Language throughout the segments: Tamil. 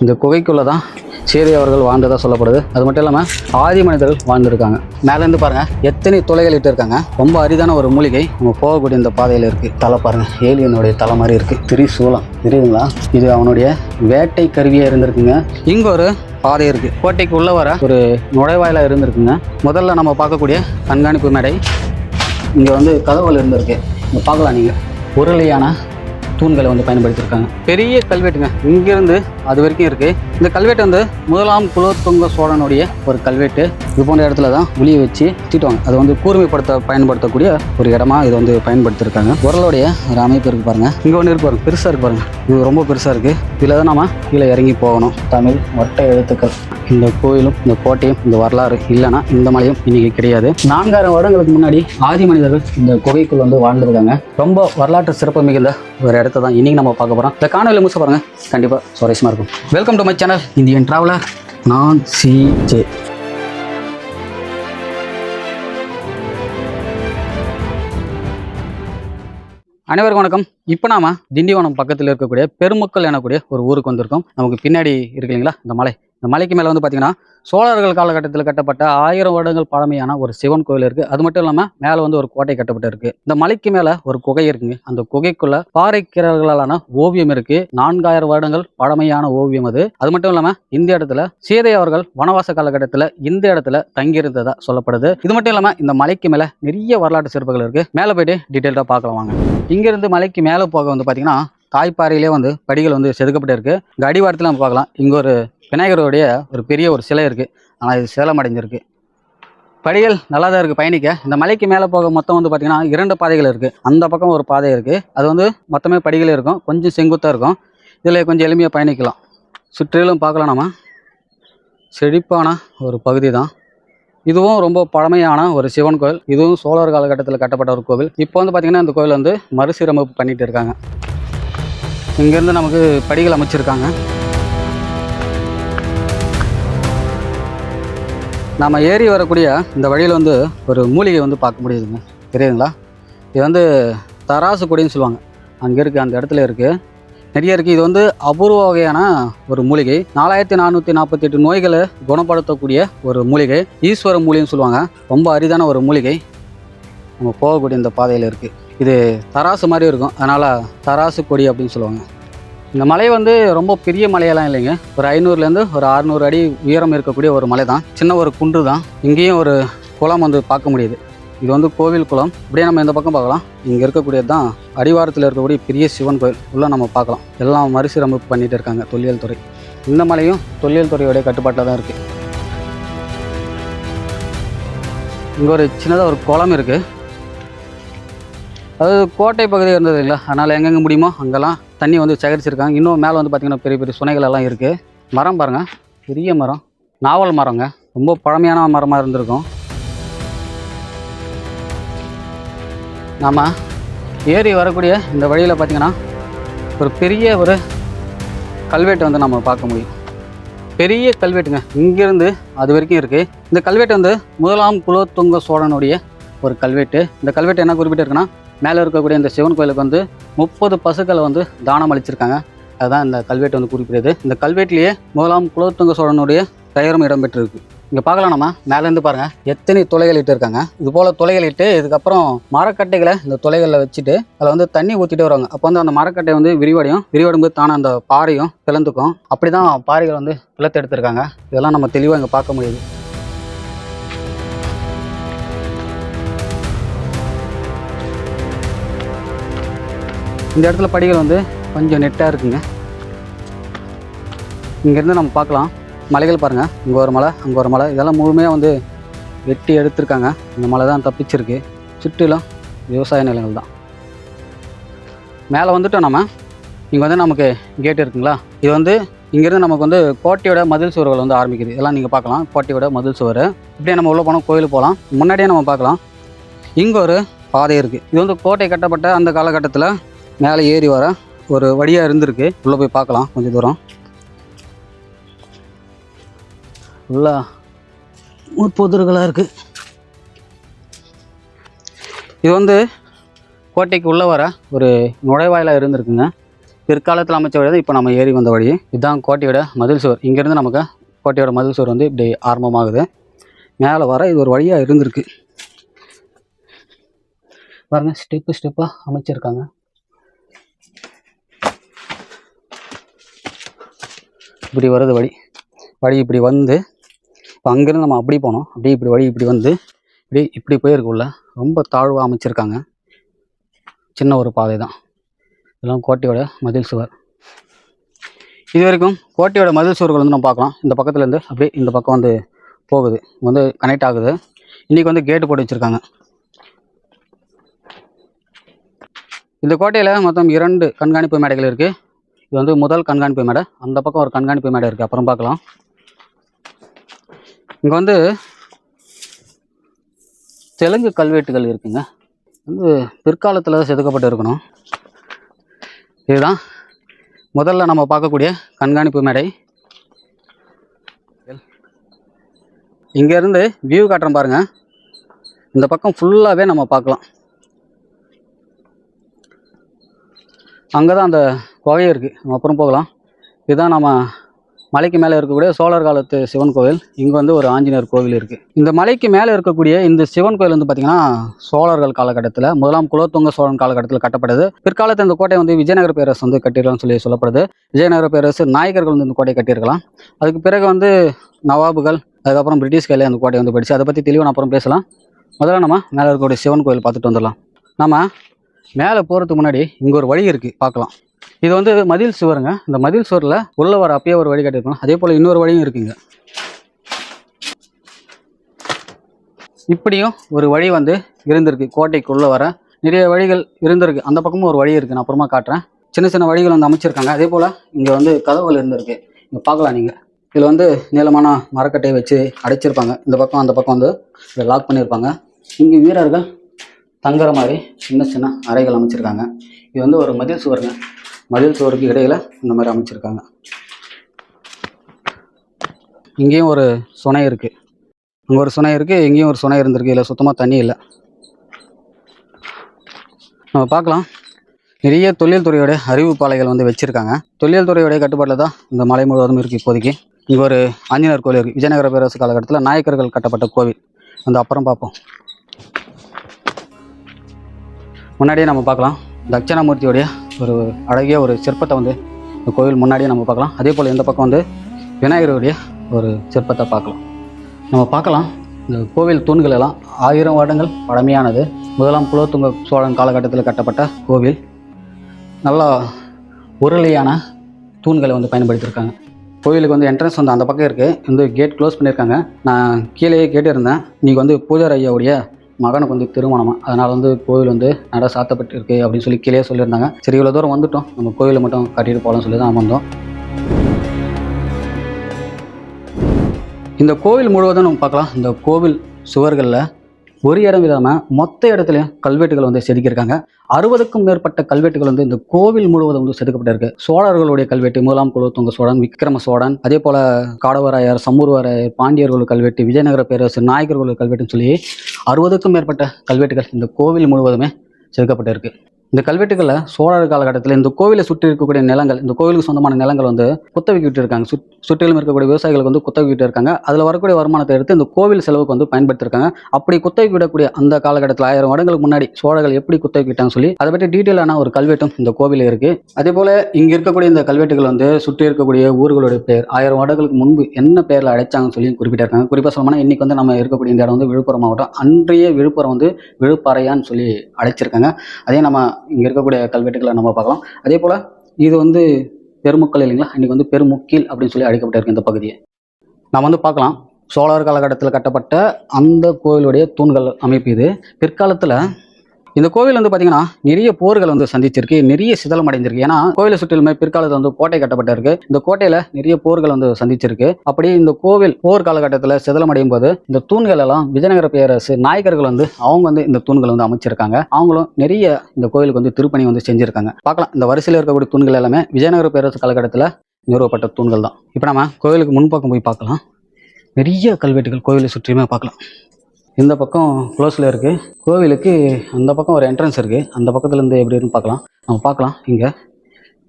இந்த குகைக்குள்ளே தான் சீதை அவர்கள் வாழ்ந்ததாக சொல்லப்படுது. அது மட்டும் இல்லாமல் ஆதி மனிதர்கள் வாழ்ந்துருக்காங்க. மேலேருந்து பாருங்கள் எத்தனை துளைகள் இட்டு இருக்காங்க. ரொம்ப அரிதான ஒரு மூலிகை நம்ம போகக்கூடிய இந்த பாதையில் இருக்குது. தலை பாருங்கள், ஏலியனுடைய தலை மாதிரி இருக்குது. திரிசூலம் தெரியுதுங்களா? இது அவனுடைய வேட்டை கருவியாக இருந்திருக்குங்க. இங்கே ஒரு பாதை இருக்குது. கோட்டைக்கு உள்ளே வர ஒரு நுழைவாயிலாக இருந்திருக்குங்க. முதல்ல நம்ம பார்க்கக்கூடிய கண்காணிப்பு மேடை இங்கே வந்து கதவுகள் இருந்திருக்கு. இங்கே பார்க்கலாம் நீங்கள் உருளையான தூண்களை வந்து பயன்படுத்தியிருக்காங்க. பெரிய கல்வெட்டுங்க, இங்கிருந்து அது வரைக்கும் இருக்குது. இந்த கல்வெட்டு வந்து முதலாம் குலோத்துங்க சோழனுடைய ஒரு கல்வெட்டு. இது போன்ற இடத்துல தான் உளியை வச்சு தீட்டுவாங்க. அது வந்து பயன்படுத்தக்கூடிய ஒரு இடமா இதை வந்து பயன்படுத்தியிருக்காங்க. உரலுடைய ஒரு அமைப்பு இருக்குது பாருங்கள். இங்கே ஒன்று இருக்கு பாருங்க, பெருசாக இருக்குது பாருங்கள். இது ரொம்ப பெருசாக இருக்குது. இதில் தான் நம்ம கீழே இறங்கி போகணும். தமிழ் ஒற்றை எழுத்துக்கள். இந்த கோயிலும் இந்த கோட்டையும் இந்த வரலாறு இல்லைன்னா இந்த மலையும் இன்னைக்கு கிடையாது. 4000 வருடங்களுக்கு முன்னாடி ஆதி மனிதர்கள் இந்த குகைக்குள் வந்து வாழ்ந்துருக்காங்க. ரொம்ப வரலாற்று சிறப்பு மிகுந்த ஒரு இடத்த தான் இன்னைக்கு நம்ம பார்க்க போகிறோம். இந்த காணொலியில் முடிச்சு பாருங்க, கண்டிப்பாக சுவாரஸ்யமாக இருக்கும். Welcome to my channel Indian traveller. நான் CJ. அனைவருக்கும் வணக்கம். இப்போ நாம திண்டிவனம் பக்கத்தில் இருக்கக்கூடிய பெருமக்கள் எனக்கூடிய ஒரு ஊருக்கு வந்திருக்கோம். நமக்கு பின்னாடி இருக்கு இல்லைங்களா இந்த மலை. இந்த மலைக்கு மேலே வந்து பார்த்தீங்கன்னா சோழர்கள் காலகட்டத்தில் கட்டப்பட்ட 1000 வருடங்கள் பழமையான ஒரு சிவன் கோயில் இருக்குது. அது மட்டும் இல்லாமல் மேலே வந்து ஒரு கோட்டை கட்டப்பட்டு இருக்குது. இந்த மலைக்கு மேலே ஒரு குகை இருக்குங்க. அந்த குகைக்குள்ள பாறைக்கிரர்களான ஓவியம் இருக்குது. 4000 வருடங்கள் பழமையான ஓவியம் அது. அது மட்டும் இல்லாமல் இந்த இடத்துல சீதை அவர்கள் வனவாச காலகட்டத்தில் இந்த இடத்துல தங்கியிருந்ததா சொல்லப்படுது. இது மட்டும் இல்லாமல் இந்த மலைக்கு மேலே நிறைய வரலாற்று சிறப்புகள் இருக்குது. மேலே போயிட்டு டீட்டெயிலாக பார்க்கலாம் வாங்க. இங்கிருந்து மலைக்கு மேலே போக வந்து பார்த்தீங்கன்னா தாய்ப்பாறையிலே வந்து படிகள் வந்து செதுக்கப்பட்டு இருக்கு. இங்கே அடிவாரத்தில் நம்ம பார்க்கலாம். இங்கே ஒரு விநாயகருடைய ஒரு பெரிய ஒரு சிலை இருக்குது. ஆனால் இது சேலமடைஞ்சிருக்கு. படிகள் நல்லா தான் இருக்குது பயணிக்க. இந்த மலைக்கு மேலே போக மொத்தம் வந்து பார்த்திங்கன்னா 2 பாதைகள் இருக்குது. அந்த பக்கம் ஒரு பாதை இருக்குது. அது வந்து மொத்தமே படிகளே இருக்கும். கொஞ்சம் செங்குத்தாக இருக்கும். இதில் கொஞ்சம் எளிமையாக பயணிக்கலாம். சுற்றிலும் பார்க்கலாம். நம்ம செழிப்பான ஒரு பகுதி தான். இதுவும் ரொம்ப பழமையான ஒரு சிவன் கோவில். இதுவும் சோழர் காலகட்டத்தில் கட்டப்பட்ட ஒரு கோவில். இப்போ வந்து பார்த்திங்கன்னா இந்த கோவில் வந்து மறுசீரமைப்பு பண்ணிட்டு இருக்காங்க. இங்கேருந்து நமக்கு படிகள் அமைச்சிருக்காங்க. நம்ம ஏறி வரக்கூடிய இந்த வழியில் வந்து ஒரு மூலிகை வந்து பார்க்க முடியுதுங்க. தெரியுதுங்களா? இது வந்து தராசு கொடின்னு சொல்லுவாங்க. அங்கே இருக்குது, அந்த இடத்துல இருக்குது, நிறைய இருக்குது. இது வந்து அபூர்வ வகையான ஒரு மூலிகை. 4448 நோய்களை குணப்படுத்தக்கூடிய ஒரு மூலிகை. ஈஸ்வர மூலிகைன்னு சொல்லுவாங்க. ரொம்ப அரிதான ஒரு மூலிகை. நம்ம போகக்கூடிய இந்த பாதையில் இருக்குது. இது தராசு மாதிரி இருக்கும், அதனால் தராசு கொடி அப்படின்னு சொல்லுவாங்க. இந்த மலை வந்து ரொம்ப பெரிய மலையெல்லாம் இல்லைங்க. ஒரு 500லேருந்து ஒரு 600 அடி உயரம் இருக்கக்கூடிய ஒரு மலை தான். சின்ன ஒரு குன்று தான். இங்கேயும் ஒரு குளம் வந்து பார்க்க முடியுது. இது வந்து கோவில் குளம். இப்படியே நம்ம இந்த பக்கம் பார்க்கலாம். இங்கே இருக்கக்கூடியது தான் அடிவாரத்தில் இருக்கக்கூடிய பெரிய சிவன் கோயில். உள்ளே நம்ம பார்க்கலாம். எல்லாம் மறுசீரமைப்பு பண்ணிகிட்டு இருக்காங்க தொல்லியல் துறை. இந்த மலையும் தொல்லியல் துறையோடைய கட்டுப்பாட்டில் தான் இருக்குது. இங்கே ஒரு சின்னதாக ஒரு குளம் இருக்குது. அது கோட்டை பகுதி இருந்தது இல்லைங்களா, அதனால் எங்கெங்கே முடியுமோ அங்கெல்லாம் தண்ணி வந்து சேகரிச்சிருக்காங்க. இன்னும் மேலே வந்து பார்த்திங்கன்னா பெரிய பெரிய சுனைகள் எல்லாம் இருக்குது. மரம் பாருங்கள், பெரிய மரம், நாவல் மரங்க. ரொம்ப பழமையான மரமாக இருந்திருக்கும். நாம் ஏறி வரக்கூடிய இந்த வழியில் பார்த்திங்கன்னா ஒரு பெரிய ஒரு கல்வெட்டு வந்து நம்ம பார்க்க முடியும். பெரிய கல்வெட்டுங்க, இங்கேருந்து அது வரைக்கும் இருக்குது. இந்த கல்வெட்டு வந்து முதலாம் குலோத்துங்க சோழனுடைய ஒரு கல்வெட்டு. இந்த கல்வெட்டு என்ன குறிப்பிட்டிருக்குன்னா, மேலே இருக்கக்கூடிய இந்த சிவன் கோயிலுக்கு வந்து 30 பசுக்களை வந்து தானம் அளிச்சிருக்காங்க. அதுதான் இந்த கல்வெட்டு வந்து குறிப்பிடுது. இந்த கல்வெட்டிலேயே முதலாம் குலோத்துங்க சோழனுடைய பெயரும் இடம்பெற்றிருக்கு. இங்கே பார்க்கலாம். நம்ம மேலேருந்து பாருங்கள் எத்தனை துளைகள் இட்டு இருக்காங்க. இது போல் துளைகள் இட்டு இதுக்கப்புறம் மரக்கட்டைகளை இந்த துளைகளில் வச்சுட்டு அதில் வந்து தண்ணி ஊற்றிட்டு வருவாங்க. அப்போ வந்து அந்த மரக்கட்டை வந்து விரிவடும் போது தானே அந்த பாறையும் பிளந்துக்கும். அப்படி தான் பாறைகள் வந்து பிளத்து எடுத்திருக்காங்க. இதெல்லாம் நம்ம தெளிவாக இங்கே பார்க்க முடியுது. இந்த இடத்துல படிகள் வந்து கொஞ்சம் நெட்டாக இருக்குங்க. இங்கேருந்து நம்ம பார்க்கலாம் மலைகள் பாருங்கள். இங்கே ஒரு மலை, அங்கே ஒரு மலை. இதெல்லாம் முழுமையாக வந்து வெட்டி எடுத்திருக்காங்க. இந்த மலை தான் தப்பிச்சிருக்கு. சுற்றிலும் விவசாய நிலங்கள் தான். மேலே வந்துட்டோம். நம்ம இங்கே வந்து நமக்கு கேட் இருக்குங்களா. இது வந்து இங்கேருந்து நமக்கு வந்து கோட்டையோட மதில் சுவர்கள் வந்து ஆரம்பிக்குது. இதெல்லாம் நீங்கள் பார்க்கலாம். கோட்டையோட மதில் சுவர். இப்படியே நம்ம உள்ளே போனோம், கோயிலுக்கு போகலாம். முன்னாடியே நம்ம பார்க்கலாம் இங்கே ஒரு பாதை இருக்குது. இது வந்து கோட்டை கட்டப்பட்ட அந்த காலகட்டத்தில் மேலே ஏறி வர ஒரு வழியாக இருந்திருக்கு. உள்ளே போய் பார்க்கலாம் கொஞ்சம் தூரம். உள்ள பொதுர்களாக இருக்குது. இது வந்து கோட்டைக்கு உள்ளே வர ஒரு நுழைவாயிலாக இருந்திருக்குங்க. பிற்காலத்தில் அமைச்ச வழி தான் இப்போ நம்ம ஏறி வந்த வழி. இதுதான் கோட்டையோட மதில் சுவர். இங்கேருந்து நமக்கு கோட்டையோட மதில் சுவர் வந்து இப்படி ஆரம்பமாகுது. மேலே வர இது ஒரு வழியாக இருந்திருக்கு பாருங்க, ஸ்டெப்பாக அமைச்சிருக்காங்க. இப்படி வருது வழி இப்படி வந்து இப்போ அங்கேருந்து நம்ம அப்படி போனோம். அப்படியே இப்படி வழி இப்படி வந்து இப்படி போயிருக்குள்ள ரொம்ப தாழ்வாக அமைச்சிருக்காங்க. சின்ன ஒரு பாதை தான். இதெல்லாம் கோட்டையோட மதில் சுவர். இது வரைக்கும் கோட்டையோட மதில் சுவர்கள் வந்து நம்ம பார்க்கலாம். இந்த பக்கத்துலேருந்து அப்படியே இந்த பக்கம் வந்து போகுது, வந்து கனெக்ட் ஆகுது. இன்றைக்கி வந்து கேட்டு போட்டு வச்சுருக்காங்க. இந்த கோட்டையில் மொத்தம் 2 கண்காணிப்பு மேடைகள் இருக்குது. இது வந்து முதல் கண்காணிப்பு மேடை. அந்த பக்கம் ஒரு கண்காணிப்பு மேடை இருக்குது, அப்புறம் பார்க்கலாம். இங்கே வந்து தெலுங்கு கல்வெட்டுகள் இருக்குங்க. வந்து பிற்காலத்தில் செதுக்கப்பட்டு இருக்கணும். இதுதான் முதல்ல நம்ம பார்க்கக்கூடிய கண்காணிப்பு மேடை. இங்கேருந்து வியூ காட்டுறோம் பாருங்கள். இந்த பக்கம் ஃபுல்லாகவே நம்ம பார்க்கலாம். அங்கே தான் அந்த குகை இருக்குது, நம்ம அப்புறம் போகலாம். இதுதான் நம்ம மலைக்கு மேலே இருக்கக்கூடிய சோழர் காலத்து சிவன் கோவில். இங்கே வந்து ஒரு ஆஞ்சநேயர் கோவில் இருக்குது. இந்த மலைக்கு மேலே இருக்கக்கூடிய இந்த சிவன் கோவில் வந்து பார்த்திங்கன்னா சோழர்கள் காலகட்டத்தில், முதலாம் குலோத்துங்க சோழன் காலகட்டத்தில் கட்டப்பட்டது. பிற்காலத்தில் இந்த கோட்டை வந்து விஜயநகர பேரரசு வந்து கட்டிடலாம்னு சொல்லப்படுது. விஜயநகர பேரரசு நாயக்கர்கள் வந்து இந்த கோட்டையை கட்டியிருக்கலாம். அதுக்கு பிறகு வந்து நவாபுகள், அதுக்கப்புறம் பிரிட்டிஷ் கையில் அந்த கோட்டை வந்து போயிடுச்சு. அதை பற்றி தெளிவாக அப்புறம் பேசலாம். முதல்ல நம்ம மேலே இருக்கக்கூடிய சிவன் கோவில் பார்த்துட்டு வந்துடலாம். நம்ம மேலே போகிறதுக்கு முன்னாடி இங்கே ஒரு வழி இருக்குது, பார்க்கலாம். இது வந்து மதில் சுவருங்க. இந்த மதில் சுவரில் உள்ள வர அப்பயே ஒரு வழி கட்டிருக்கணும். அதே போல் இன்னொரு வழியும் இருக்குங்க. இப்படியும் ஒரு வழி வந்து இருந்திருக்கு. கோட்டைக்குள்ளே வர நிறைய வழிகள் இருந்திருக்கு. அந்த பக்கமும் ஒரு வழி இருக்குது, நான் அப்புறமா காட்டுறேன். சின்ன சின்ன வழிகள் வந்து அமைச்சிருக்காங்க. அதே போல் இங்கே வந்து கதவுகள் இருந்திருக்கு, இங்கே பார்க்கலாம் நீங்கள். இதில் வந்து நீளமான மரக்கட்டையை வச்சு அடைச்சிருப்பாங்க. இந்த பக்கம் அந்த பக்கம் வந்து இதை லாக் பண்ணியிருப்பாங்க. இங்கே வீரர்கள் தங்குற மாதிரி சின்ன சின்ன அறைகள் அமைச்சிருக்காங்க. இது வந்து ஒரு மதில் சுவருங்க. மதில் சுவருக்கு இடையில் இந்த மாதிரி அமைச்சிருக்காங்க. இங்கேயும் ஒரு சுனை இருக்குது, அங்கே ஒரு சுனை இருக்குது, இங்கேயும் ஒரு சுனை இருந்திருக்கு. இதில் சுத்தமாக தண்ணி இல்லை. நம்ம பார்க்கலாம். நிறைய தொழில் துறையோட அறிவிப்பாளைகள் வந்து வச்சுருக்காங்க. தொழில் துறையோடைய கட்டுப்பாட்டில் தான் இந்த மலை முழுவதும் இருக்குது இப்போதைக்கு. இங்கே ஒரு ஆஞ்சநேயர் கோவில் இருக்குது. விஜயநகர பேரரசு காலகட்டத்தில் நாயக்கர்கள் கட்டப்பட்ட கோவில். அந்த அப்புறம் பார்ப்போம். முன்னாடியே நம்ம பார்க்கலாம், தட்சணாமூர்த்தியோடைய ஒரு அழகிய ஒரு சிற்பத்தை வந்து இந்த கோவில் முன்னாடியே நம்ம பார்க்கலாம். அதே போல் இந்த பக்கம் வந்து விநாயகருடைய ஒரு சிற்பத்தை பார்க்கலாம். நம்ம பார்க்கலாம், இந்த கோவில் தூண்கள் எல்லாம் 1000 வருடங்கள் பழமையானது. முதலாம் குலோத்துங்க சோழன் காலகட்டத்தில் கட்டப்பட்ட கோவில். நல்லா உருளையான தூண்களை வந்து பயன்படுத்தியிருக்காங்க. கோவிலுக்கு வந்து என்ட்ரன்ஸ் வந்து அந்த பக்கம் இருக்குது. வந்து கேட் க்ளோஸ் பண்ணியிருக்காங்க. நான் கீழேயே கேட்டிருந்தேன், இன்றைக்கி வந்து பூஜாரி ஐயாவுடைய மகனுக்கு வந்து திருமணமா, அதனால் வந்து கோவில் வந்து நட சாத்தப்பட்டிருக்கு அப்படின்னு சொல்லி கீழே சொல்லியிருந்தாங்க. சரி, இவ்வளோ தூரம் வந்துட்டோம், நம்ம கோவிலை மட்டும் கட்டிட்டு போகலாம்னு சொல்லி தான் வந்தோம். இந்த கோவில் முழுவதும் நம்ம பார்க்கலாம். இந்த கோவில் சுவர்களில் ஒரு இடம் இல்லாமல் மொத்த இடத்துலையும் கல்வெட்டுகள் வந்து செதுக்கியிருக்காங்க. 60க்கும் மேற்பட்ட கல்வெட்டுகள் வந்து இந்த கோவில் முழுவதும் வந்து செதுக்கப்பட்டிருக்கு. சோழர்களுடைய கல்வெட்டு, முதலாம் குலோத்துங்க சோழன், விக்ரம சோழன், அதே போல் காடவராயர், சம்பூர்வராயர், பாண்டியர்கள் கல்வெட்டு, விஜயநகர பேரரசு, நாயக்கர்கள் கல்வெட்டுன்னு சொல்லி 60க்கும் மேற்பட்ட கல்வெட்டுகள் இந்த கோவில் முழுவதுமே செதுக்கப்பட்டிருக்கு. இந்த கல்வெட்டுகளில் சோழர் காலகட்டத்தில் இந்த கோவிலை சுற்றி இருக்கக்கூடிய நிலங்கள், இந்த கோவிலுக்கு சொந்தமான நிலங்கள் வந்து குத்தகைக்கு விட்டு இருக்காங்க. சுற்றிலும் இருக்கக்கூடிய விவசாயிகளுக்கு வந்து குத்தகை விட்டு இருக்காங்க. அதில் வரக்கூடிய வருமானத்தை எடுத்து இந்த கோவில் செலவுக்கு வந்து பயன்படுத்திருக்காங்க. அப்படி குத்தகை விடக்கூடிய அந்த காலகட்டத்தில் 1000 வருடங்களுக்கு முன்னாடி சோழர்கள் எப்படி குத்தகை விட்டாங்க சொல்லி அதை பற்றி டீட்டெயிலான ஒரு கல்வெட்டும் இந்த கோவில் இருக்குது. அதே போல் இங்கே இருக்கக்கூடிய இந்த கல்வெட்டுகள் வந்து சுற்றி இருக்கக்கூடிய ஊர்களுடைய பேர் 1000 வருடங்களுக்கு முன்பு என்ன பேரில் அழைச்சாங்கன்னு சொல்லி குறிப்பிட்டிருக்காங்க. குறிப்பாக சொல்லணும்னா இன்றைக்கி வந்து நம்ம இருக்கக்கூடிய இந்த இடம் வந்து விழுப்புரம் மாவட்டம். அன்றைய விழுப்புரம் வந்து விழுப்பாறையான்னு சொல்லி அழைச்சிருக்காங்க. அதே நம்ம இங்கே இருக்கக்கூடிய கல்வெட்டுகளை நம்ம பார்க்கலாம். அதே போல் இது வந்து பெருமுக்கல் இல்லைங்களா, இன்றைக்கி வந்து பெருமுக்கில் அப்படின்னு சொல்லி அழைக்கப்பட்டிருக்கு இந்த பகுதியை. நம்ம வந்து பார்க்கலாம், சோழர் காலகட்டத்தில் கட்டப்பட்ட அந்த கோவிலுடைய தூண்கள் அமைப்பு இது. பிற்காலத்தில் இந்த கோவில் வந்து பார்த்தீங்கன்னா நிறைய போர்கள் வந்து சந்திச்சிருக்கு, நிறைய சிதலம் அடைஞ்சிருக்கு. ஏன்னா கோவிலை சுற்றிலுமே பிற்காலத்தில் வந்து கோட்டை கட்டப்பட்டிருக்கு. இந்த கோட்டையில் நிறைய போர்கள் வந்து சந்திச்சிருக்கு. அப்படி இந்த கோவில் போர் காலகட்டத்தில் சிதலம் அடையும் போது இந்த தூண்கள் எல்லாம் விஜயநகர பேரரசு நாயக்கர்கள் வந்து அவங்க வந்து இந்த தூண்கள் வந்து அமைச்சிருக்காங்க. அவங்களும் நிறைய இந்த கோவிலுக்கு வந்து திருப்பணி வந்து செஞ்சிருக்காங்க. பார்க்கலாம், இந்த வரிசையில் இருக்கக்கூடிய தூண்கள் எல்லாமே விஜயநகர பேரரசு காலகட்டத்தில் நிறுவப்பட்ட தூண்கள் தான். இப்போ நம்ம கோவிலுக்கு முன்பக்கம் போய் பார்க்கலாம். நிறைய கல்வெட்டுகள் கோவிலை சுற்றியுமே பார்க்கலாம். இந்த பக்கம் க்ளோஸில் இருக்குது. கோவிலுக்கு அந்த பக்கம் ஒரு என்ட்ரன்ஸ் இருக்குது. அந்த பக்கத்துலேருந்து எப்படி இருக்குன்னு பார்க்கலாம். நம்ம பார்க்கலாம். இங்கே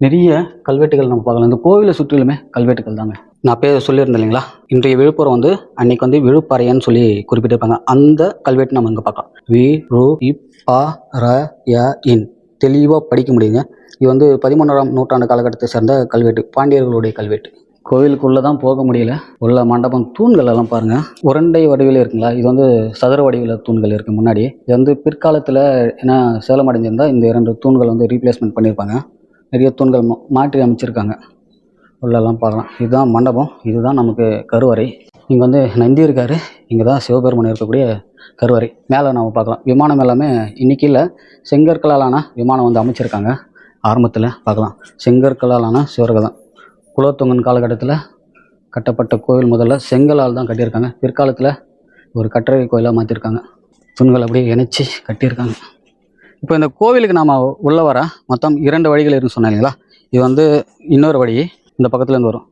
நிறைய கல்வெட்டுகள் நம்ம பார்க்கலாம். இந்த கோவிலை சுற்றிலுமே கல்வெட்டுகள் தாங்க. நான் அப்பயே சொல்லியிருந்தேன் இல்லைங்களா, இன்றைய விழுப்புரம் வந்து அன்னைக்கு வந்து விழுப்பறையன்னு சொல்லி குறிப்பிட்டிருப்பாங்க. அந்த கல்வெட்டு நம்ம இங்கே பார்க்கலாம். வி-ரு-இப்-ப-ர-ய-இன் தெளிவாக படிக்க முடியுங்க. இது வந்து 13ஆம் நூற்றாண்டு காலகட்டத்தை சேர்ந்த கல்வெட்டு, பாண்டியர்களுடைய கல்வெட்டு. கோவிலுக்குள்ளே தான் போக முடியல. உள்ள மண்டபம் தூண்கள் எல்லாம் பாருங்கள், உருண்டை வடிவில் இருக்குங்களா. இது வந்து சதுர வடிவில் தூண்கள் இருக்குது முன்னாடி. இது வந்து பிற்காலத்தில் ஏன்னா சேலம் அடைஞ்சிருந்தால் இந்த 2 தூண்கள் வந்து ரீப்ளேஸ்மெண்ட் பண்ணியிருப்பாங்க. நிறைய தூண்கள் மாற்றி அமைச்சிருக்காங்க. உள்ளெல்லாம் பார்க்கலாம். இதுதான் மண்டபம், இதுதான் நமக்கு கருவறை. இங்கே வந்து நந்தி இருக்கார். இங்கே தான் சிவபெருமான் இருக்கக்கூடிய கருவறை. மேலே நம்ம பார்க்கலாம் விமானம் எல்லாமே இன்னைக்கு இல்லை, செங்கற்களாலான விமானம் வந்து அமைச்சிருக்காங்க. ஆரம்பத்தில் பார்க்கலாம் செங்கற்களாலான சிவர்கள் தான். குலோத்துங்கன் காலகட்டத்தில் கட்டப்பட்ட கோவில் முதல்ல செங்கலால் தான் கட்டியிருக்காங்க. பிற்காலத்தில் ஒரு கட்டடை கோயிலாக மாற்றிருக்காங்க. தூண்கள் அப்படியே இணைச்சி கட்டியிருக்காங்க. இப்போ இந்த கோவிலுக்கு நாம் உள்ள வர மொத்தம் 2 வழிகள் இருக்குன்னு சொன்னேன் இல்லைங்களா. இது வந்து இன்னொரு வழி இந்த பக்கத்துலேருந்து வரும்.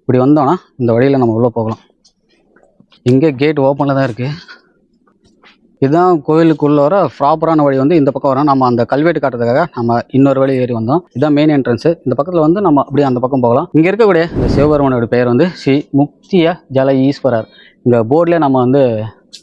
இப்படி வந்தோன்னா இந்த வழியில் நம்ம உள்ளே போகலாம். இங்கே கேட் ஓப்பனில் தான் இருக்குது. இதுதான் கோவிலுக்குள்ளே வர ப்ராப்பரான வழி. வந்து இந்த பக்கம் வரோம். நம்ம அந்த கல்வெட்டு காட்டுறதுக்காக நம்ம இன்னொரு வழி ஏறி வந்தோம். இதுதான் மெயின் என்ட்ரன்ஸு. இந்த பக்கத்தில் வந்து நம்ம அப்படியே அந்த பக்கம் போகலாம். இங்கே இருக்கக்கூடிய இந்த சிவபெருமானோட பெயர் வந்து ஸ்ரீ முக்திய ஜல ஈஸ்வரர். இந்த போர்டில் நம்ம வந்து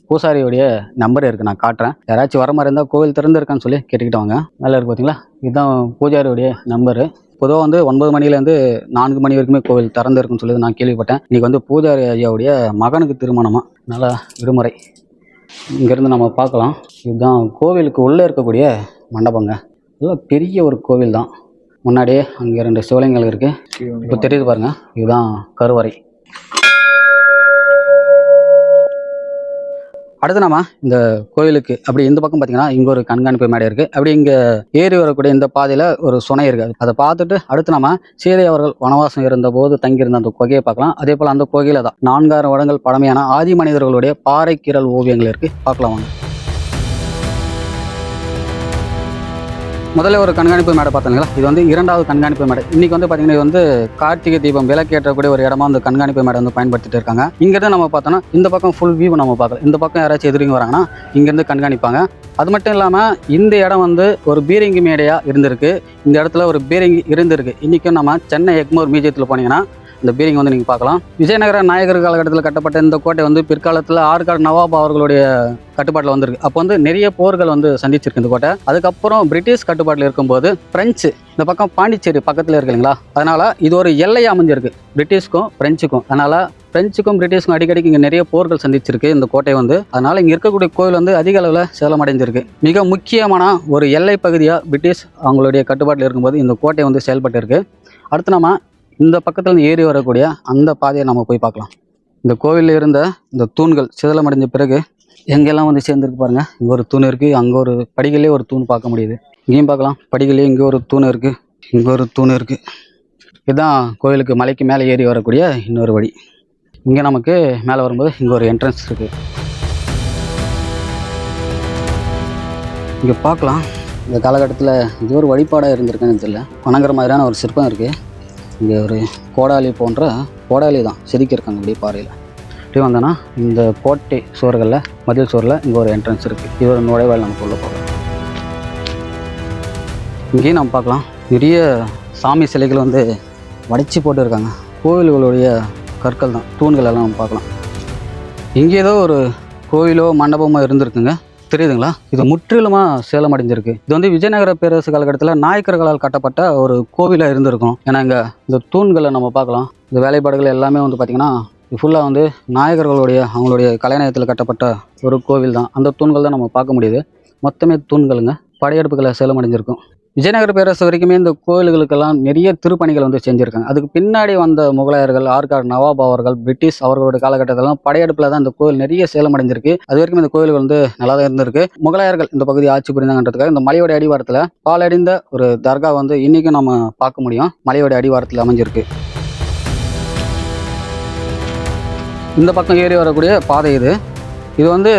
பூசாரியுடைய நம்பர் இருக்குது, நான் காட்டுறேன். யாராச்சும் வர மாதிரி இருந்தால் கோவில் திறந்துருக்கான்னு சொல்லி கேட்டுக்கிட்டு வாங்க. மேலே இருக்குது பார்த்தீங்களா, இதுதான் பூஜாரியுடைய நம்பரு. பொதுவாக வந்து 9 மணிலேருந்து 4 மணி வரைக்குமே கோவில் திறந்துருக்குன்னு சொல்லி நான் கேள்விப்பட்டேன். இன்றைக்கி வந்து பூஜாரி ஐயாவுடைய மகனுக்கு திருமணமாக நல்லா விடுமுறை. இங்கேருந்து நம்ம பார்க்கலாம். இதுதான் கோவிலுக்கு உள்ளே இருக்கக்கூடிய மண்டபங்க. இதெல்லாம் பெரிய ஒரு கோவில் தான். முன்னாடியே அங்கே 2 சிவலிங்கங்கள் இருக்குது. இப்போ தெரியுது பாருங்கள், இதுதான் கருவறை. அடுத்து நம்ம இந்த கோயிலுக்கு அப்படி இந்த பக்கம் பார்த்தீங்கன்னா இங்கே ஒரு கண்காணிப்பு மேடை இருக்குது. அப்படி இங்கே ஏறி வரக்கூடிய இந்த பாதையில் ஒரு சுனை இருக்குது. அதை பார்த்துட்டு அடுத்து நம்ம சீதை அவர்கள் வனவாசம் இருந்தபோது தங்கியிருந்த அந்த குகையை பார்க்கலாம். அதே போல் அந்த குகையில் தான் 4000 வருடங்கள் பழமையான ஆதி மனிதர்களுடைய பாறைக்கீறல் ஓவியங்கள் இருக்குது. பார்க்கலாம் வாங்க. முதல்ல ஒரு கண்காணிப்பு மேடை பார்த்தீங்களா, இது வந்து 2வது கண்காணிப்பு மேடை. இன்னைக்கு வந்து பார்த்தீங்கன்னா இது வந்து கார்த்திகை தீபம் விளக்கேற்றக்கூடிய ஒரு இடமா அந்த கண்காணிப்பு மேடை வந்து பயன்படுத்திட்டு இருக்காங்க. இங்கேருந்து நம்ம பார்த்தோன்னா இந்த பக்கம் ஃபுல் வியூ நம்ம பார்க்கலாம். இந்த பக்கம் யாராச்சும் எதிரிங்க வராங்கன்னா இங்கேருந்து கண்காணிப்பாங்க. அது மட்டும் இல்லாமல் இந்த இடம் வந்து ஒரு பீரங்கி மேடையாக இருந்திருக்கு. இந்த இடத்துல ஒரு பீரங்கி இருந்திருக்கு. இன்றைக்கும் நம்ம சென்னை எக்மோர் மியூசியத்தில் போனீங்கன்னா இந்த பீரங்கி வந்து நீங்கள் பார்க்கலாம். விஜயநகர நாயகர் காலகட்டத்தில் கட்டப்பட்ட இந்த கோட்டை வந்து பிற்காலத்தில் ஆற்காடு நவாப் அவர்களுடைய கட்டுப்பாட்டில் வந்திருக்கு. அப்போ வந்து நிறைய போர்கள் வந்து சந்திச்சிருக்கு இந்த கோட்டை. அதுக்கப்புறம் பிரிட்டிஷ் கட்டுப்பாட்டில் இருக்கும்போது பிரெஞ்சு இந்த பக்கம் பாண்டிச்சேரி பக்கத்தில் இருக்கு இல்லைங்களா, அதனால் இது ஒரு எல்லையாக அமைஞ்சிருக்கு பிரிட்டிஷ்க்கும் பிரெஞ்சுக்கும். அதனால் பிரெஞ்சுக்கும் பிரிட்டிஷ்க்கும் அடிக்கடிக்கு இங்கே நிறைய போர்கள் சந்திச்சிருக்கு இந்த கோட்டை வந்து. அதனால் இங்கே இருக்கக்கூடிய கோவில் வந்து அதிக அளவில் சேதமடைஞ்சிருக்கு. மிக முக்கியமான ஒரு எல்லை பகுதியாக பிரிட்டிஷ் அவங்களுடைய கட்டுப்பாட்டில் இருக்கும்போது இந்த கோட்டை வந்து செயல்பட்டு இருக்கு. அடுத்து நம்ம இந்த பக்கத்தில் ஏறி வரக்கூடிய அந்த பாதையை நம்ம போய் பார்க்கலாம். இந்த கோவிலில் இருந்த இந்த தூண்கள் சிதலமடைஞ்ச பிறகு எங்கெல்லாம் வந்து சேர்ந்துருக்கு பாருங்கள். இங்கே ஒரு தூண் இருக்குது, அங்கே ஒரு படிகளே ஒரு தூண் பார்க்க முடியுது. இங்கேயும் பார்க்கலாம், படிகளே இங்கே ஒரு தூண் இருக்குது, இங்கே ஒரு தூண் இருக்குது. இதுதான் கோவிலுக்கு மலைக்கு மேலே ஏறி வரக்கூடிய இன்னொரு வழி. இங்கே நமக்கு மேலே வரும்போது இங்கே ஒரு என்ட்ரன்ஸ் இருக்குது. இங்கே பார்க்கலாம், இந்த காலகட்டத்தில் இது ஒரு வழிபாடாக இருந்திருக்குன்னு தெரியல. வணங்குற மாதிரியான ஒரு சிற்பம் இருக்குது. இங்கே ஒரு கோடாலி போன்ற கோடாலி தான் செதுக்கியிருக்காங்க இப்படி பாறையில். இப்படி வந்தோன்னா இந்த கோட்டை சுவர்களில் மதில் சுவரில் இங்கே ஒரு என்ட்ரன்ஸ் இருக்குது. இது ஒரு நுழைவாயில் நமக்கு உள்ள போகலாம். இங்கேயும் நம்ம பார்க்கலாம், நிறைய சாமி சிலைகள் வந்து வடைச்சி போட்டு இருக்காங்க. கோவில்களுடைய கற்கள் தான், தூண்கள் எல்லாம் நம்ம பார்க்கலாம். இங்கே ஏதோ ஒரு கோவிலோ மண்டபமோ இருந்திருக்குங்க, தெரியுதுங்களா. இது முற்றிலுமாக சேலம் அடைஞ்சிருக்கு. இது வந்து விஜயநகர பேரரசு காலகட்டத்தில் நாயக்கர்களால் கட்டப்பட்ட ஒரு கோவிலாக இருந்திருக்கும். ஏன்னா இங்கே இந்த தூண்களை நம்ம பார்க்கலாம். இந்த வேலைப்பாடுகள் எல்லாமே வந்து பார்த்திங்கன்னா இது ஃபுல்லாக வந்து நாயகர்களுடைய அவங்களுடைய கலைநயத்தில் கட்டப்பட்ட ஒரு கோவில் தான். அந்த தூண்கள் தான் நம்ம பார்க்க முடியுது. மொத்தமே தூண்களுங்க. படையெடுப்புகளை சேலம் அடைஞ்சிருக்கும். விஜயநகர பேரரசு வரைக்குமே இந்த கோவில்களுக்கெல்லாம் நிறைய திருப்பணிகள் வந்து செஞ்சுருக்காங்க. அதுக்கு பின்னாடி வந்த முகலாயர்கள், ஆற்காடு நவாப் அவர்கள், பிரிட்டிஷ் அவர்களுடைய காலகட்டத்திலாம் படையெடுப்பில் தான் இந்த கோவில் நிறைய சேலம் அடைஞ்சிருக்கு. அது வரைக்கும் இந்த கோவில்கள் வந்து நல்லா தான் இருந்திருக்கு. முகலாயர்கள் இந்த பகுதி ஆட்சி புரிந்தாங்கன்றதுக்காக இந்த மலையோட அடிவாரத்தில் பாலடைந்த ஒரு தர்கா வந்து இன்றைக்கும் நம்ம பார்க்க முடியும். மலையோட அடிவாரத்தில் அமைஞ்சிருக்கு. இந்த பக்கம் ஏறி வரக்கூடிய பாதை இது வந்து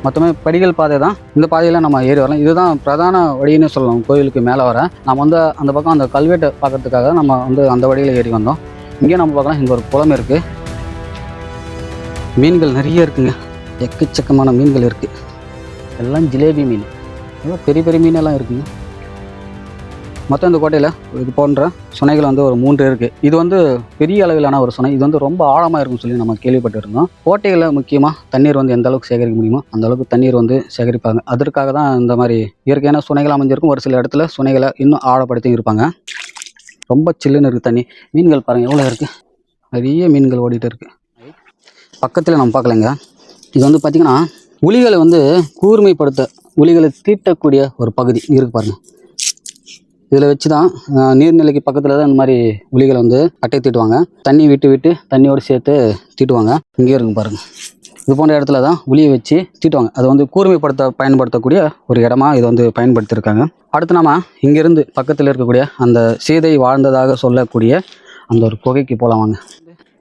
மொத்தமே படிகள் பாதை தான். இந்த பாதையில் நம்ம ஏறி வரலாம். இதுதான் பிரதான வழின்னு சொல்லலாம் கோவிலுக்கு மேலே வர. நம்ம வந்து அந்த பக்கம் அந்த கல்வெட்டை பார்க்கறதுக்காக நம்ம வந்து அந்த வழியில் ஏறி வந்தோம். இங்கே நம்ம பார்க்கலாம், இங்கே ஒரு குளம் இருக்குது. மீன்கள் நிறைய இருக்குங்க, எக்கச்சக்கமான மீன்கள் இருக்குது. எல்லாம் ஜிலேபி மீன், எல்லாம் பெரிய பெரிய மீனெல்லாம் இருக்குங்க. மொத்தம் இந்த கோட்டையில் இது போன்ற சுனைகள் வந்து ஒரு 3 இருக்குது. இது வந்து பெரிய அளவிலான ஒரு சுனை. இது வந்து ரொம்ப ஆழமாக இருக்கும்னு சொல்லி நம்ம கேள்விப்பட்டிருந்தோம். கோட்டைகளில் முக்கியமாக தண்ணீர் வந்து எந்த அளவுக்கு சேகரிக்க முடியுமோ அந்த அளவுக்கு தண்ணீர் வந்து சேகரிப்பாங்க. அதற்காக தான் இந்த மாதிரி இயற்கையான சுனைகள் அமைஞ்சிருக்கும். ஒரு சில இடத்துல சுனைகளை இன்னும் ஆழப்படுத்தி இருப்பாங்க. ரொம்ப சில்லுன்னு இருக்குது தண்ணி. மீன்கள் பாருங்கள் எவ்வளோ இருக்குது, நிறைய மீன்கள் ஓடிட்டு இருக்குது. பக்கத்தில் நம்ம பார்க்கலைங்க. இது வந்து பார்த்திங்கன்னா உளிகளை வந்து கூர்மைப்படுத்த, உளிகளை தீட்டக்கூடிய ஒரு பகுதி இருக்கு பாருங்கள். இதில் வச்சு தான் நீர்நிலைக்கு பக்கத்தில் தான் இந்த மாதிரி உளிகளை வந்து அட்டை தீட்டுவாங்க. தண்ணி விட்டு தண்ணியோடு சேர்த்து தீட்டுவாங்க. இங்கே இருக்கும் பாருங்கள். இது போன்ற இடத்துல தான் உளியை வச்சு தீட்டுவாங்க. அது வந்து பயன்படுத்தக்கூடிய ஒரு இடமா இதை வந்து பயன்படுத்தியிருக்காங்க. அடுத்து நாம இங்கேருந்து பக்கத்தில் இருக்கக்கூடிய அந்த சீதை வாழ்ந்ததாக சொல்லக்கூடிய அந்த ஒரு குகைக்கு போகலாம் வாங்க.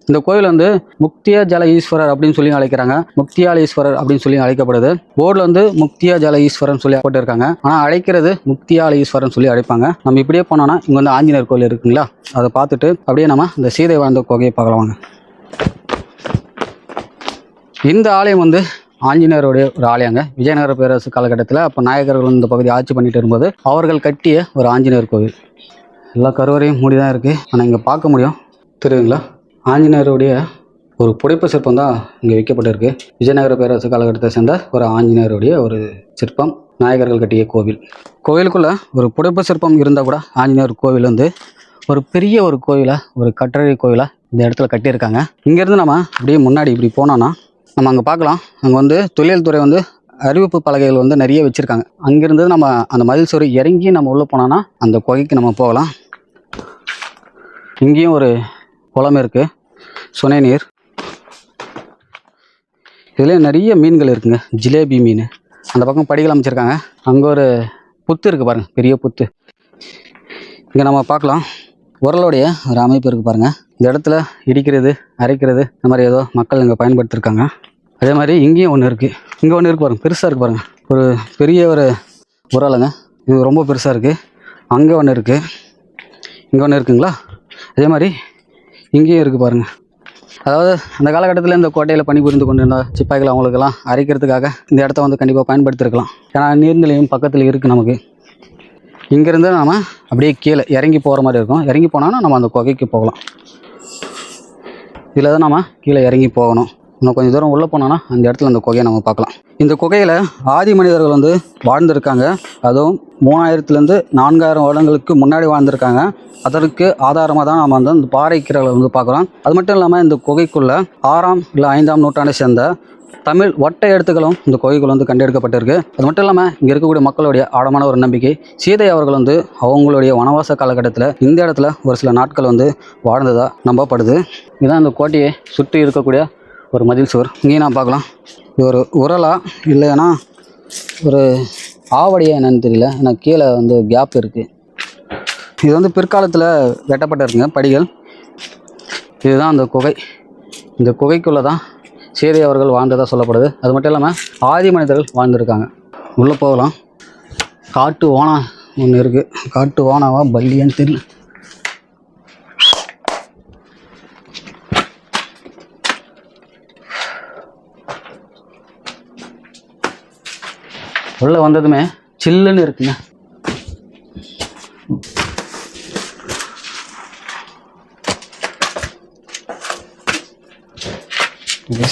இந்த கோவில் வந்து முக்திய ஜல ஈஸ்வரர் அப்படின்னு சொல்லி அழைக்கிறாங்க. முக்தியால ஈஸ்வரர் அப்படின்னு சொல்லி அழைக்கப்படுது. போர்டில் வந்து முக்திய ஜல ஈஸ்வரன் சொல்லி போட்டிருக்காங்க. ஆனால் அழைக்கிறது முக்தியால ஈஸ்வரன் சொல்லி அழைப்பாங்க. நம்ம இப்படியே போனோம்னா இங்கே வந்து ஆஞ்சநேயர் கோவில் இருக்குங்களா, அதை பார்த்துட்டு அப்படியே நம்ம இந்த சீதை வாழ்ந்த குகையை பார்க்கலாம் வாங்க. இந்த ஆலயம் வந்து ஆஞ்சநேயருடைய ஒரு ஆலயங்க. விஜயநகர பேரரசு காலகட்டத்தில் அப்போ நாயக்கர்கள் இந்த பகுதி ஆட்சி பண்ணிட்டு இருக்கும்போது அவர்கள் கட்டிய ஒரு ஆஞ்சநேயர் கோவில். எல்லா கருவறையும் மூடி தான் இருக்குது. ஆனால் இங்கே பார்க்க முடியும், தெரியுதுங்களா, ஆஞ்சநேயருடைய ஒரு புடைப்பு சிற்பம் தான் இங்கே வைக்கப்பட்டிருக்கு. விஜயநகர பேரரசு காலகட்டத்தை சேர்ந்த ஒரு ஆஞ்சநேயருடைய ஒரு சிற்பம், நாயகர்கள் கட்டிய கோவில். கோவிலுக்குள்ளே ஒரு புடைப்பு சிற்பம் இருந்தால் கூட ஆஞ்சநேயர் கோவில் வந்து ஒரு பெரிய ஒரு கோவிலாக, ஒரு கட்டழை கோவிலாக இந்த இடத்துல கட்டியிருக்காங்க. இங்கேருந்து நம்ம அப்படியே முன்னாடி இப்படி போனோன்னா நம்ம அங்கே பார்க்கலாம். அங்கே வந்து தொழில் துறை வந்து அறிவிப்பு பலகைகள் வந்து நிறைய வச்சுருக்காங்க. அங்கேருந்து நம்ம அந்த மதில் சுவர் இறங்கி நம்ம உள்ளே போனோன்னா அந்த குகைக்கு நம்ம போகலாம். இங்கேயும் ஒரு குளம் இருக்குது, சுனை நீர். இதில் நிறைய மீன்கள் இருக்குங்க. ஜிலேபி மீன். அந்த பக்கம் படிகள் அமைச்சிருக்காங்க. அங்கே ஒரு புத்து இருக்குது பாருங்கள், பெரிய புத்து. இங்கே நம்ம பார்க்கலாம் உரலுடைய ஒரு அமைப்பு இருக்குது பாருங்கள். இந்த இடத்துல இடிக்கிறது, அரைக்கிறது, இந்த மாதிரி ஏதோ மக்கள் இங்கே பயன்படுத்தியிருக்காங்க. அதே மாதிரி இங்கேயும் ஒன்று இருக்குது. இங்கே ஒன்று இருக்குது பாருங்கள், பெருசாக இருக்குது பாருங்கள். ஒரு பெரிய ஒரு உரலுங்க. இது ரொம்ப பெருசாக இருக்குது. அங்கே ஒன்று இருக்குது, இங்கே ஒன்று இருக்குங்களா. அதே மாதிரி இங்கேயும் இருக்குது பாருங்கள். அதாவது அந்த காலகட்டத்தில் இந்த கோட்டையில் பணிபுரிந்து கொண்டிருந்த சிப்பாய்கள் அவங்களுக்கெல்லாம் அரைக்கிறதுக்காக இந்த இடத்த வந்து கண்டிப்பாக பயன்படுத்தியிருக்கலாம். ஏன்னா நீர்நிலையும் பக்கத்தில் இருக்குது நமக்கு. இங்கேருந்து நாம் அப்படியே கீழே இறங்கி போகிற மாதிரி இருக்கும். இறங்கி போனோன்னா நம்ம அந்த குகைக்கு போகலாம். இதில் தான் நம்ம கீழே இறங்கி போகணும். இன்னும் கொஞ்சம் தூரம் உள்ளே போனோன்னா அந்த இடத்துல அந்த குகையை நம்ம பார்க்கலாம். இந்த குகையில் ஆதி மனிதர்கள் வந்து வாழ்ந்திருக்காங்க. அதுவும் 3000 4000 வருடங்களுக்கு முன்னாடி வாழ்ந்திருக்காங்க. அதற்கு ஆதாரமாக தான் நம்ம வந்து இந்த பாறை கீறலை வந்து பார்க்குறோம். அது மட்டும் இல்லாமல் இந்த குகைக்குள்ளே 6ஆம் இல்லை 5ஆம் நூற்றாண்டை சேர்ந்த தமிழ் ஒட்டை எழுத்துக்களும் இந்த கோயில்கள் வந்து கண்டெடுக்கப்பட்டிருக்கு. அது மட்டும் இல்லாமல் இங்கே இருக்கக்கூடிய மக்களுடைய ஆழமான ஒரு நம்பிக்கை, சீதை அவர்கள் வந்து அவங்களுடைய வனவாச காலகட்டத்தில் இந்த இடத்துல ஒரு சில நாட்கள் வந்து வாழ்ந்ததாக நம்பப்படுது. இதுதான் இந்த கோட்டையை சுற்றி இருக்கக்கூடிய ஒரு மதில் சுவர். இங்கேயும் நான் பார்க்கலாம். இது ஒரு உரலா இல்லைன்னா ஒரு ஆவடியா என்னன்னு தெரியல. ஏன்னா கீழே வந்து கேப் இருக்குது. இது வந்து பிற்காலத்தில் வெட்டப்பட்டிருக்குங்க படிகள். இதுதான் அந்த குகை. இந்த குகைக்குள்ளே தான் சீதை அவர்கள் வாழ்ந்ததாக சொல்லப்படுது. அது மட்டும் இல்லாமல் ஆதி மனிதர்கள் வாழ்ந்துருக்காங்க. உள்ளே போகலாம். காட்டு ஓனா ஒன்று இருக்குது. காட்டு ஓனாவா பல்லியான்னு தெரியல. உள்ளே வந்ததுமே சில்லுன்னு இருக்குங்க.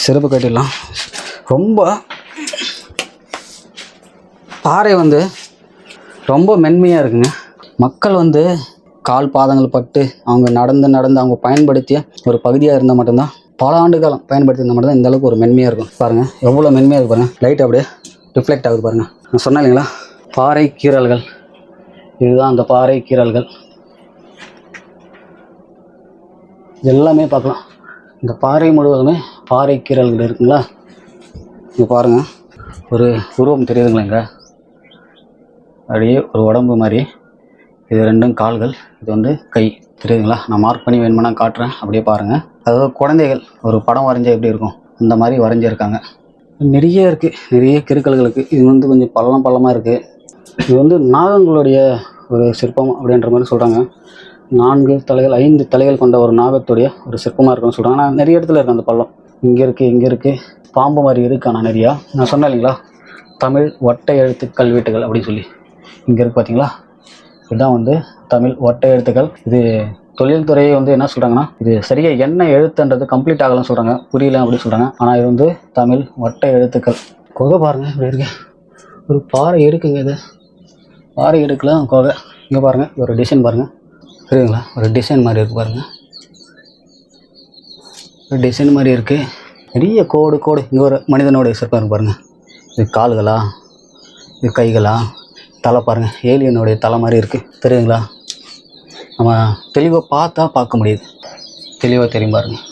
சிறப்பு கட்டிடலாம். ரொம்ப பாறை வந்து ரொம்ப மென்மையாக இருக்குங்க. மக்கள் வந்து கால் பாதங்கள் பட்டு அவங்க நடந்து அவங்க பயன்படுத்திய ஒரு பகுதியாக இருந்தால் மட்டும்தான், பல ஆண்டு காலம் பயன்படுத்தியிருந்தால் மட்டும்தான் இந்த அளவுக்கு ஒரு மென்மையாக இருக்கும். பாருங்கள் எவ்வளோ மென்மையாக இருக்கு பாருங்கள். லைட் அப்படியே ரிஃப்ளெக்ட் ஆகுது பாருங்கள். நான் சொன்னேன் இல்லைங்களா, பாறை கீறல்கள். இதுதான் அந்த பாறை கீறல்கள். எல்லாமே பார்க்கலாம். இந்த பாறை முழுவதுமே பாறை கீறல்கள் இருக்குங்களா. இங்கே பாருங்கள், ஒரு உருவம் தெரியுதுங்களேங்க. அப்படியே ஒரு உடம்பு மாதிரி. இது ரெண்டும் கால்கள், இது வந்து கை. தெரியுதுங்களா? நான் மார்க் பண்ணி வேணுமென்னா காட்டுறேன், அப்படியே பாருங்கள். அதாவது குழந்தைகள் ஒரு படம் வரைஞ்சா எப்படி இருக்கும் அந்த மாதிரி வரைஞ்சிருக்காங்க. நிறைய இருக்குது, நிறைய கிறுக்கல்கள் இருக்குது. இது வந்து கொஞ்சம் பள்ளமாக இருக்குது. இது வந்து நாகங்களுடைய ஒரு சிற்பம் அப்படின்ற மாதிரி சொல்கிறாங்க. 4 தலைகள் 5 தலைகள் கொண்ட ஒரு நாகத்துடைய ஒரு சிற்பமாக இருக்குன்னு சொல்கிறாங்க. ஆனால் நிறைய இடத்துல இருக்குது அந்த பள்ளம். இங்கே இருக்குது பாம்பு மாதிரி இருக்குது. ஆனால் நிறையா நான் சொன்னேன் இல்லைங்களா, தமிழ் ஒட்டை எழுத்து கல்வெட்டுகள் அப்படின்னு சொல்லி இங்கே இருக்குது பார்த்தீங்களா. இதுதான் வந்து தமிழ் ஒற்றை எழுத்துக்கள். இது தொழில்துறையை வந்து என்ன சொல்கிறாங்கன்னா, இது சரியாக என்ன எழுத்துன்றது கம்ப்ளீட் ஆகலன்னு சொல்கிறாங்க, புரியல அப்படின்னு சொல்கிறாங்க. ஆனால் இது வந்து தமிழ் ஒற்றை எழுத்துக்கள். குகை பாருங்கள் இப்படி இருக்கு. ஒரு பாறை இருக்குங்க. இது பாறை எடுக்கலாம் குகை. இங்கே பாருங்கள், ஒரு டிசைன் பாருங்கள், தெரியுங்களா? ஒரு டிசைன் மாதிரி இருக்குது பாருங்கள், ஒரு டிசைன் மாதிரி இருக்குது. நிறைய கோடு கோடு. இங்கே ஒரு மனிதனோட சிற்பம் பாருங்கள். இது கால்களா, இது கைகளா, தலை பாருங்கள், ஏலியனுடைய தலை மாதிரி இருக்குது, தெரியுங்களா? நம்ம தெளிவாக பார்த்தா பார்க்க முடியுது, தெளிவாக தெரியும் பாருங்கள்.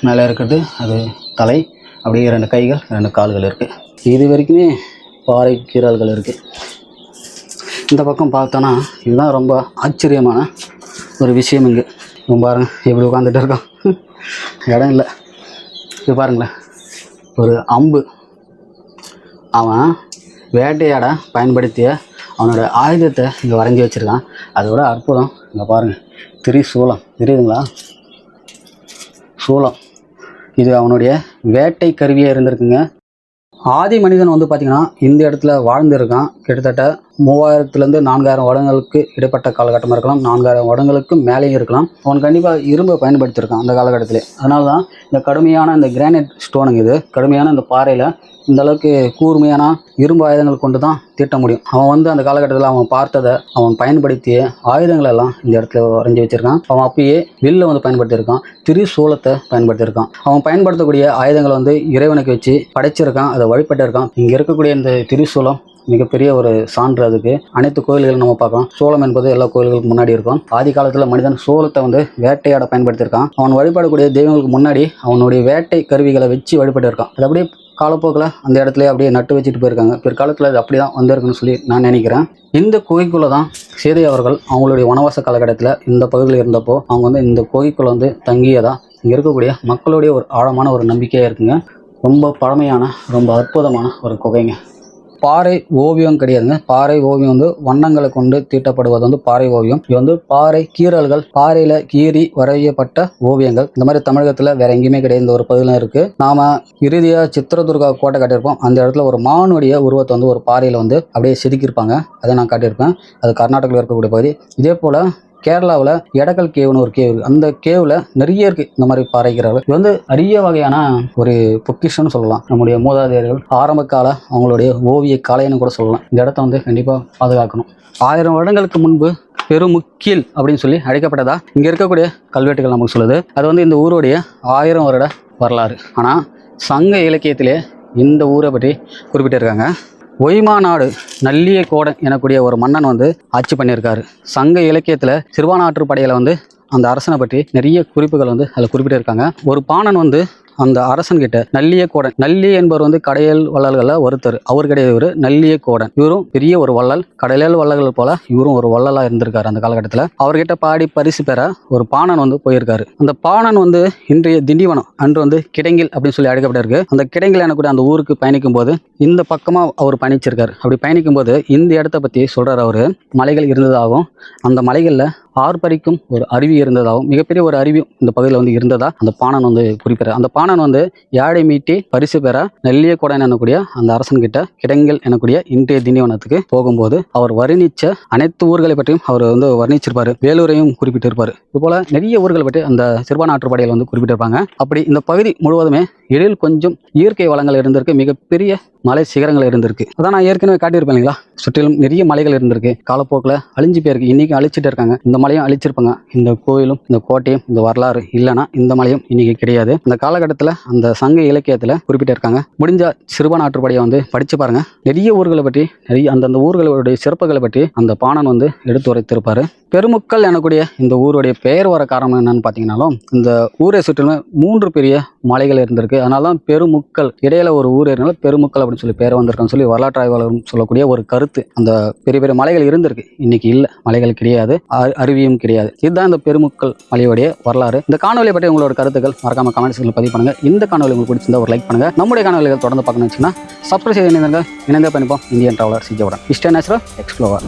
மேலே இருக்கிறது அது தலை, அப்படியே 2 கைகள் 2 கால்கள் இருக்குது. இது வரைக்குமே பாறை கீறல்கள் இருக்குது. இந்த பக்கம் பார்த்தோன்னா இதுதான் ரொம்ப ஆச்சரியமான ஒரு விஷயம். இங்கே பாருங்கள் எப்படி உட்காந்துட்டு இருக்கான், இடம் இல்லை. இது பாருங்களேன், ஒரு அம்பு அவன் வேட்டையாட பயன்படுத்திய அவனோட ஆயுதத்தை இங்கே வரைஞ்சி வச்சுருக்கான். அதோட அற்புதம் இங்கே பாருங்கள், திரிசூலம் தெரியுதுங்களா? சூலம் இது அவனுடைய வேட்டை கருவியாக இருந்திருக்குங்க. ஆதி மனிதன் வந்து பார்த்திங்கன்னா இந்த இடத்துல வாழ்ந்துருக்கான். கிட்டத்தட்ட 3000 4000 வருடங்களுக்கு இடைப்பட்ட காலகட்டமாக இருக்கலாம், 4000 வருடங்களுக்கு மேலேயும் இருக்கலாம். அவன் கண்டிப்பாக இரும்பை பயன்படுத்தியிருக்கான் அந்த காலகட்டத்திலே. அதனால தான் இந்த கடுமையான இந்த கிரானைட் ஸ்டோனுங்க, இது கடுமையான இந்த பாறையில் இந்த அளவுக்கு கூர்மையான இரும்பு ஆயுதங்கள் கொண்டு தான் தீட்ட முடியும். அவன் வந்து அந்த காலகட்டத்தில் அவன் பார்த்ததை, அவன் பயன்படுத்திய ஆயுதங்கள் எல்லாம் இந்த இடத்துல வரைஞ்சி வச்சுருக்கான். அவன் அப்பயே வில்லை வந்து பயன்படுத்தியிருக்கான், திரிசூலத்தை பயன்படுத்தியிருக்கான். அவன் பயன்படுத்தக்கூடிய ஆயுதங்களை வந்து இறைவனுக்கு வச்சு படைச்சிருக்கான், அதை வழிபட்டிருக்கான். இங்கே இருக்கக்கூடிய இந்த திரிசூலம் மிகப்பெரிய ஒரு சான்று. அதுக்கு அனைத்து கோயில்களும் நம்ம பார்க்கலாம். சோளம் என்பது எல்லா கோயில்களுக்கு முன்னாடி இருக்கும். ஆதி காலத்தில் மனிதன் சோளத்தை வந்து வேட்டையாட பயன்படுத்தியிருக்கான். அவன் வழிபடக்கூடிய தெய்வங்களுக்கு முன்னாடி அவனுடைய வேட்டை கருவிகளை வச்சு வழிபட்டிருக்கான். அது அப்படியே காலப்போக்கில் அந்த இடத்துல அப்படியே நட்டு வச்சுட்டு போயிருக்காங்க. பிற்காலத்தில் அது அப்படி தான் வந்திருக்குன்னு சொல்லி நான் நினைக்கிறேன். இந்த குகைக்குள்ளே தான் சீதை அவர்கள் அவங்களுடைய வனவாச காலகட்டத்தில் இந்த பகுதியில் இருந்தப்போ அவங்க வந்து இந்த குகைக்குள்ளே வந்து தங்கியதா இங்கே இருக்கக்கூடிய மக்களுடைய ஒரு ஆழமான ஒரு நம்பிக்கையாக இருக்குங்க. ரொம்ப பழமையான ரொம்ப அற்புதமான ஒரு குகைங்க. பாறை ஓவியம் கிடையாதுங்க. பாறை ஓவியம் வந்து வண்ணங்களை கொண்டு தீட்டப்படுவது வந்து பாறை ஓவியம். இது வந்து பாறை கீறல்கள், பாறையில் கீறி வரையப்பட்ட ஓவியங்கள். இந்த மாதிரி தமிழகத்தில் வேற எங்கேயுமே கிடையாது, இந்த ஒரு பகுதியில் இருக்குது. நாம் இறுதியாக சித்திரதுர்கா கோட்டை காட்டியிருப்போம். அந்த இடத்துல ஒரு மானுடைய உருவத்தை வந்து ஒரு பாறையில் வந்து அப்படியே செதுக்கியிருப்பாங்க, அதை நான் காட்டியிருப்பேன். அது கர்நாடகாவில் இருக்கக்கூடிய பகுதி. இதே போல் கேரளாவில் எடக்கல் கேவ்னு ஒரு கேவ் இருக்குது. அந்த கேவில் நிறைய இருக்குது இந்த மாதிரி பாறைக்கிறார்கள். இது வந்து அரிய வகையான ஒரு பொக்கிஷன்னு சொல்லலாம். நம்முடைய மூதாதையர்கள் ஆரம்ப கால அவங்களுடைய ஓவிய கலைன்னு கூட சொல்லலாம். இந்த இடத்த வந்து கண்டிப்பாக பாதுகாக்கணும். 1000 வருடங்களுக்கு முன்பு பெருமுக்கில் அப்படின்னு சொல்லி அழைக்கப்பட்டதா இங்கே இருக்கக்கூடிய கல்வெட்டுகள் நமக்கு சொல்லுது. அது வந்து இந்த ஊருடைய 1000 வருட வரலாறு. ஆனால் சங்க இலக்கியத்திலே இந்த ஊரை பற்றி குறிப்பிட்டிருக்காங்க. ஒய்மா நாடு நல்லிய கோடன் எனக்கூடிய ஒரு மன்னன் வந்து ஆட்சி பண்ணியிருக்காரு. சங்க இலக்கியத்தில் சிறுவானாற்று படையில் வந்து அந்த அரசனை பற்றி நிறைய குறிப்புகள் வந்து அதில் குறிப்பிட்டிருக்காங்க. ஒரு பாணன் வந்து அந்த அரசன்கிட்ட நல்லிய கோடன், நல்லி என்பவர் வந்து கடையல் வள்ளல்களில் ஒருத்தர், அவர் கிடையாது, இவர் நல்லிய கோடன். இவரும் பெரிய ஒரு வள்ளல், கடையல் வள்ளல்கள் போல இவரும் ஒரு வள்ளலாக இருந்திருக்காரு அந்த காலகட்டத்தில். அவர்கிட்ட பாடி பரிசு பெற ஒரு பாணன் வந்து போயிருக்காரு. அந்த பாணன் வந்து இன்றைய திண்டிவனம், அன்று வந்து கிடங்கில் அப்படின்னு சொல்லி அழைக்கப்பட்டிருக்கு. அந்த கிடங்கில் எனக்கூடிய அந்த ஊருக்கு பயணிக்கும் போது இந்த பக்கமாக அவர் பயணிச்சிருக்காரு. அப்படி பயணிக்கும் போது இந்த இடத்த பற்றி சொல்கிறார். அவர் மலைகள் இருந்ததாகவும் அந்த மலைகளில் ஆர்ப்பரிக்கும் ஒரு அருவி இருந்ததாகவும் மிகப்பெரிய ஒரு அருவியும் இந்த பகுதியில் வந்து இருந்ததா அந்த பாணன் வந்து குறிப்பிட்டார். அந்த பாணன் வந்து யாழை மீட்டி பரிசு பெற நல்லிய கோடன் எனக்கூடிய அந்த அரசன்கிட்ட கிடங்கல் எனக்கூடிய இன்றைய திண்டிவனத்துக்கு போகும்போது அவர் வர்ணிச்ச அனைத்து ஊர்களை பற்றியும் அவர் வந்து வர்ணிச்சிருப்பாரு. வேலூரையும் குறிப்பிட்டிருப்பாரு. இது போல நிறைய ஊர்களை பற்றி அந்த சிறுபான்ற்று படையில் வந்து குறிப்பிட்டிருப்பாங்க. அப்படி இந்த பகுதி முழுவதுமே எழில் கொஞ்சம் இயற்கை வளங்கள் இருந்திருக்கு, மிகப்பெரிய மலை சிகரங்கள் இருந்திருக்கு. அதான் நான் ஏற்கனவே காட்டியிருப்பேன் இல்லைங்களா, சுற்றிலும் நிறைய மலைகள் இருந்திருக்கு. காலப்போக்கில் அழிஞ்சு போயிருக்கு, இன்னைக்கு அழிச்சிட்டு இருக்காங்க. இந்த மலையும் அழிச்சிருப்பாங்க. இந்த கோயிலும் இந்த கோட்டையும் இந்த வரலாறு இல்லைன்னா இந்த மலையும் இன்னைக்கு கிடையாது. அந்த காலகட்டத்தில் அந்த சங்க இலக்கியத்தில் குறிப்பிட்டிருக்காங்க. முடிஞ்ச சிறுபான்ற்றுப்படையை வந்து படிச்சு பாருங்க. நிறைய ஊர்களை பற்றி, நிறைய அந்தந்த ஊர்களுடைய சிறப்புகளை பற்றி அந்த பாணன் வந்து எடுத்து உரைத்திருப்பாரு. பெருமுக்கல் எனக்கூடிய இந்த ஊருடைய பெயர் வர காரணம் என்னன்னு பார்த்தீங்கன்னாலும், இந்த ஊரை சுற்றிலும் 3 பெரிய மலைகள் இருந்திருக்கு. அதனால தான் பெருமுக்கல், இடையில ஒரு ஊர் இருந்தால பெருமுக்கல் அப்படின்னு சொல்லி பேர் வந்திருக்குன்னு சொல்லி வரலாற்று ஆய்வாளரும் சொல்லக்கூடிய ஒரு கருத்து. அந்த பெரிய பெரிய மலைகள் இருந்திருக்கு, இன்னைக்கு இல்லை, மலைகள் கிடையாது, அருவியும் கிடையாது. இதுதான் இந்த பெருமுக்கல் மலையுடைய வரலாறு. இந்த காணொலியை பற்றி உங்களோட கருத்துக்கள் மறக்காம கமெண்ட்ஸ்ல பதிவு பண்ணுங்க. இந்த காணொலி உங்களுக்கு பிடிச்சிருந்தா ஒரு லைக் பண்ணுங்க. நம்முடைய காணொலிகள் தொடர்ந்து பார்க்கணும்னு வச்சுன்னா சப்ஸ்கிரைப் செய்து இணைந்தே பண்ணிப்போம். இந்தியன் டிராவலர் சிஜவுடன் இஸ்டே நேச்சுரல் எக்ஸ்ப்ளோரர்.